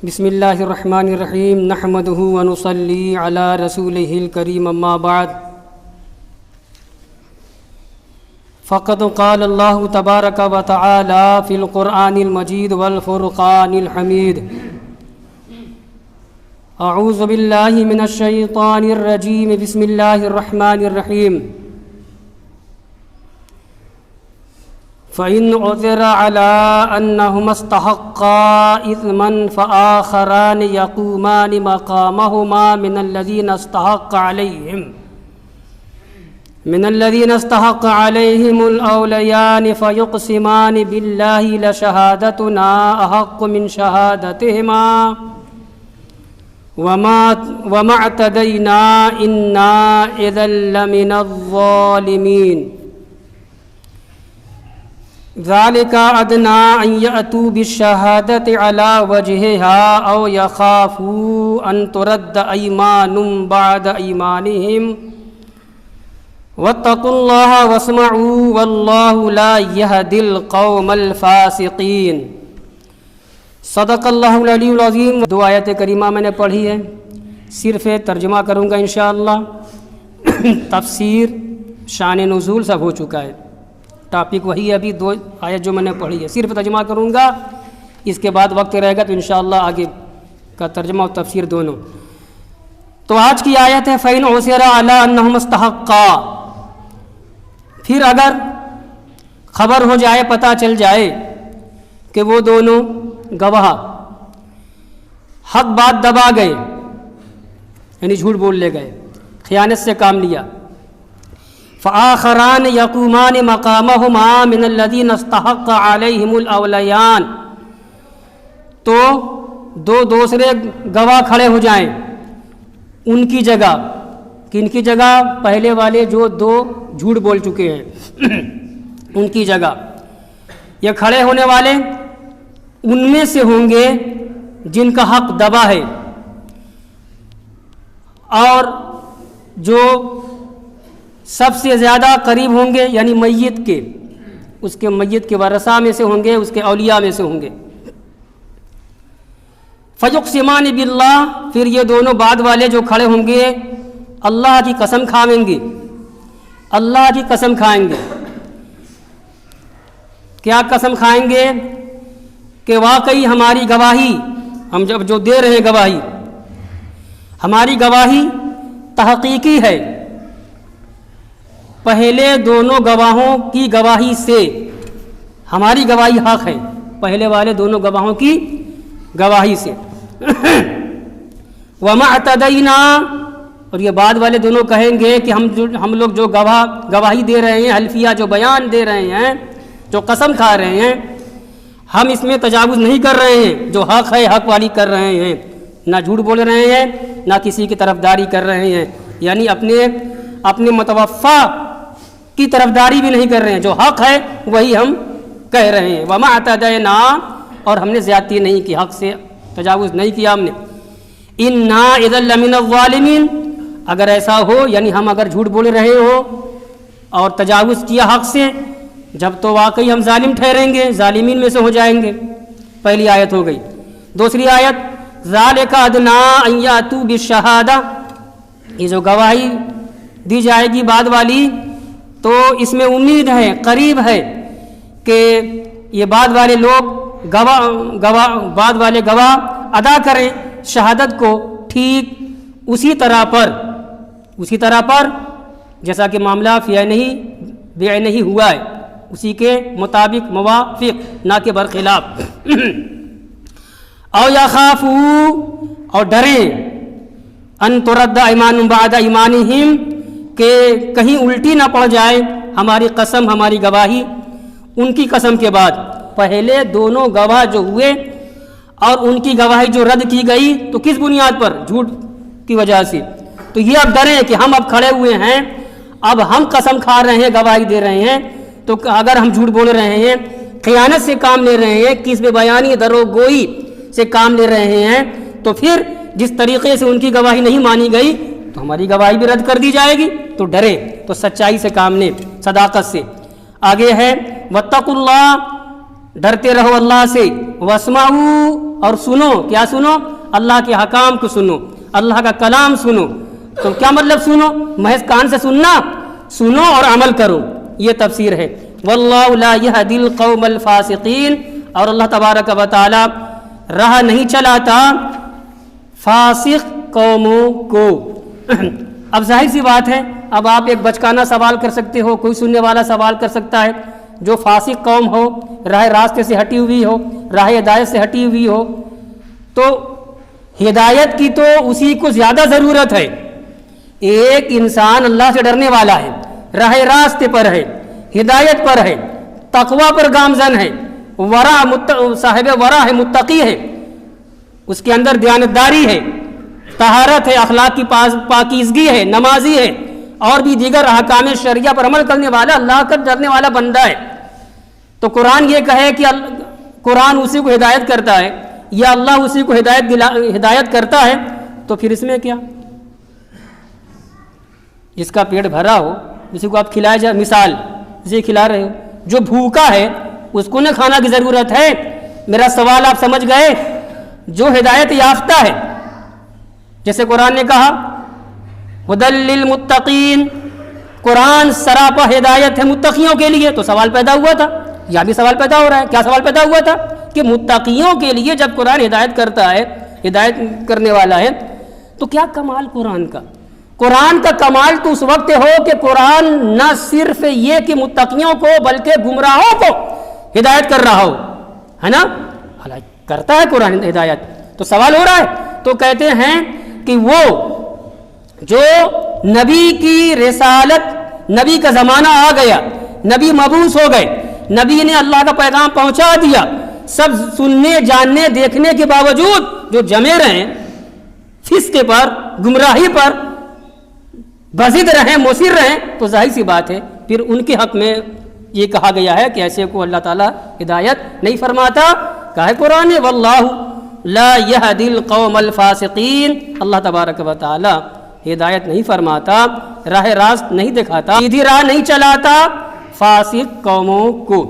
بسم اللہ الرحمن الرحیم نحمدہ ونصلی علی رسولہ الکریم اما بعد فقد قال اللہ تبارک و تعالی فی القرآن المجید والفرقان الحمید اعوذ باللہ من الشیطان الرجیم بسم اللہ الرحمن الرحیم فَإِنْ عُثِرَ عَلَىٰ أَنَّهُمَا اسْتَحَقَّا إِثْمًا فَآخَرَانِ يَقُومَانِ مَقَامَهُمَا من الذين استحق عليهم الأوليان فيقسمان بالله لشهادتنا أحق من شهادتهما وما اعتدينا إنا إذا لمن الظالمين ذلك أدنى أن يأتوا بالشهادة على وجهها أو يخافوا أن ترد أيمان بعد أيمانهم واتقوا الله واسمعوا والله لا يهدي القوم الفاسقين صدق اللہ العلی العظیم۔ دو آیت کریمہ میں نے پڑھی ہے، صرف ترجمہ کروں گا انشاءاللہ۔ تفسیر شان نزول سب ہو چکا ہے، ٹاپک وہی ہے۔ ابھی دو آیت جو میں نے پڑھی ہے صرف ترجمہ کروں گا، اس کے بعد وقت رہے گا تو انشاءاللہ آگے کا ترجمہ اور تفسیر دونوں۔ تو آج کی آیت ہے فَإِنْ عُثِرَ عَلَىٰ أَنَّهُمَا اسْتَحَقَّا، پھر اگر خبر ہو جائے، پتہ چل جائے کہ وہ دونوں گواہ حق بات دبا گئے، یعنی جھوٹ بول لے گئے، خیانت سے کام لیا۔ فآخران یقومان مقامہما من الذین استحق علیہم الاولیان، تو دو دوسرے گواہ کھڑے ہو جائیں ان کی جگہ۔ کن کی جگہ؟ پہلے والے جو دو جھوٹ بول چکے ہیں ان کی جگہ۔ یہ کھڑے ہونے والے ان میں سے ہوں گے جن کا حق دبا ہے، اور جو سب سے زیادہ قریب ہوں گے یعنی میت کے، اس کے میت کے ورثاء میں سے ہوں گے، اس کے اولیاء میں سے ہوں گے۔ فیقسمان باللہ، پھر یہ دونوں بعد والے جو کھڑے ہوں گے اللہ کی قسم کھائیں گے، اللہ کی قسم کھائیں گے۔ کیا قسم کھائیں گے؟ کہ واقعی ہماری گواہی، ہم جب جو دے رہے ہیں گواہی، ہماری گواہی تحقیقی ہے، پہلے دونوں گواہوں کی گواہی سے ہماری گواہی حق ہے، پہلے والے دونوں گواہوں کی گواہی سے۔ وَمَا اعْتَدَيْنَا، اور یہ بعد والے دونوں کہیں گے کہ ہم لوگ جو گواہی دے رہے ہیں، حلفیہ جو بیان دے رہے ہیں، جو قسم کھا رہے ہیں، ہم اس میں تجاوز نہیں کر رہے ہیں، جو حق ہے حق والی کر رہے ہیں، نہ جھوٹ بول رہے ہیں نہ کسی کی طرفداری کر رہے ہیں، یعنی اپنے متوفی کی طرفداری بھی نہیں کر رہے ہیں، جو حق ہے وہی ہم کہہ رہے ہیں۔ وَمَا اعْتَدَيْنَا، اور ہم نے زیادتی نہیں کی، حق سے تجاوز نہیں کیا ہم نے۔ إِنَّا إِذًا لَمِنَ الظَّالِمِينَ، اگر ایسا ہو یعنی ہم اگر جھوٹ بول رہے ہو اور تجاوز کیا حق سے، جب تو واقعی ہم ظالم ٹھہریں گے، ظالمین میں سے ہو جائیں گے۔ پہلی آیت ہو گئی۔ دوسری آیت ذَلِكَ أَدْنَىٰ أَن يَأْتُوا بِالشَّهَادَةِ، یہ جو گواہی دی جائے گی بعد والی، تو اس میں امید ہے، قریب ہے کہ یہ بعد والے لوگ بعد والے گواہ ادا کریں شہادت کو ٹھیک اسی طرح پر جیسا کہ معاملہ فی نہیں ہوا ہے، اسی کے مطابق موافق، نہ کہ برخلاف۔ او یخافوا، اور ڈریں، ان ترد ایمان بعد ایمانہم، کہ کہیں الٹی نہ پڑ جائے ہماری قسم، ہماری گواہی ان کی قسم کے بعد۔ پہلے دونوں گواہ جو ہوئے اور ان کی گواہی جو رد کی گئی، تو کس بنیاد پر؟ جھوٹ کی وجہ سے۔ تو یہ اب ڈریں کہ ہم اب کھڑے ہوئے ہیں، اب ہم قسم کھا رہے ہیں، گواہی دے رہے ہیں، تو اگر ہم جھوٹ بول رہے ہیں، خیانت سے کام لے رہے ہیں، کذب بیانی، دروغ گوئی سے کام لے رہے ہیں، تو پھر جس طریقے سے ان کی گواہی نہیں مانی گئی تو ہماری گواہی بھی رد کر دی جائے گی۔ تو ڈرے، تو سچائی سے کام لیں، صداقت سے۔ آگے ہے واتقوا اللہ، ڈرتے رہو اللہ سے، واسمعوا اور سنو، کیا سنو؟ اللہ کے حکام کو سنو، اللہ کا کلام سنو۔ تو کیا مطلب سنو؟ محض کان سے سننا؟ سنو اور عمل کرو، یہ تفسیر ہے۔ واللہ لا یہدی القوم الفاسقین، اور اللہ تبارک و تعالی راہ نہیں چلاتا فاسق قوموں کو۔ اب ظاہر سی بات ہے، اب آپ ایک بچکانہ سوال کر سکتے ہو، کوئی سننے والا سوال کر سکتا ہے، جو فاسق قوم ہو، راہ راستے سے ہٹی ہوئی ہو، راہ ہدایت سے ہٹی ہوئی ہو، تو ہدایت کی تو اسی کو زیادہ ضرورت ہے۔ ایک انسان اللہ سے ڈرنے والا ہے، راہ راستے پر ہے، ہدایت پر ہے، تقوی پر گامزن ہے، صاحب ورع ہے، متقی ہے، اس کے اندر دیانتداری ہے، طہارت ہے، اخلاق کی پاکیزگی ہے، نمازی ہے، اور بھی دیگر احکام شرعیہ پر عمل کرنے والا، اللہ کا ڈرنے والا بندہ ہے۔ تو قرآن یہ کہے کہ قرآن اسی کو ہدایت کرتا ہے یا اللہ اسی کو ہدایت کرتا ہے، تو پھر اس میں کیا؟ جس کا پیٹ بھرا ہو، جسی کو آپ کھلائے جائے، مثال اسے کھلا رہے ہو، جو بھوکا ہے اس کو نہ کھانا کی ضرورت ہے۔ میرا سوال آپ سمجھ گئے؟ جو ہدایت یافتہ ہے، جیسے قرآن نے کہا ہدی للمتقین، قرآن سراپا ہدایت ہے متقیوں کے لیے، تو سوال پیدا ہوا تھا، یا بھی سوال پیدا ہو رہا ہے۔ کیا سوال پیدا ہوا تھا؟ کہ متقیوں کے لیے جب قرآن ہدایت کرتا ہے، ہدایت کرنے والا ہے، تو کیا کمال قرآن کا؟ قرآن کا کمال تو اس وقت ہو کہ قرآن نہ صرف یہ کہ متقیوں کو بلکہ گمراہوں کو ہدایت کر رہا ہو، ہے نا؟ کرتا ہے قرآن ہدایت، تو سوال ہو رہا ہے، تو کہتے ہیں کہ وہ جو نبی کی رسالت، نبی کا زمانہ آ گیا، نبی مبعوث ہو گئے، نبی نے اللہ کا پیغام پہنچا دیا، سب سننے جاننے دیکھنے کے باوجود جو جمے رہیں فسق پر، گمراہی پر بزد رہیں، مصر رہیں، تو ظاہر سی بات ہے پھر ان کے حق میں یہ کہا گیا ہے کہ ایسے کو اللہ تعالیٰ ہدایت نہیں فرماتا۔ کہا ہے قرآن واللہ لا یہدی القوم الفاسقین، اللہ تبارک و تعالی ہدایت نہیں فرماتا، راہ راست نہیں دکھاتا، سیدھی راہ نہیں چلاتا فاسق قوموں کو۔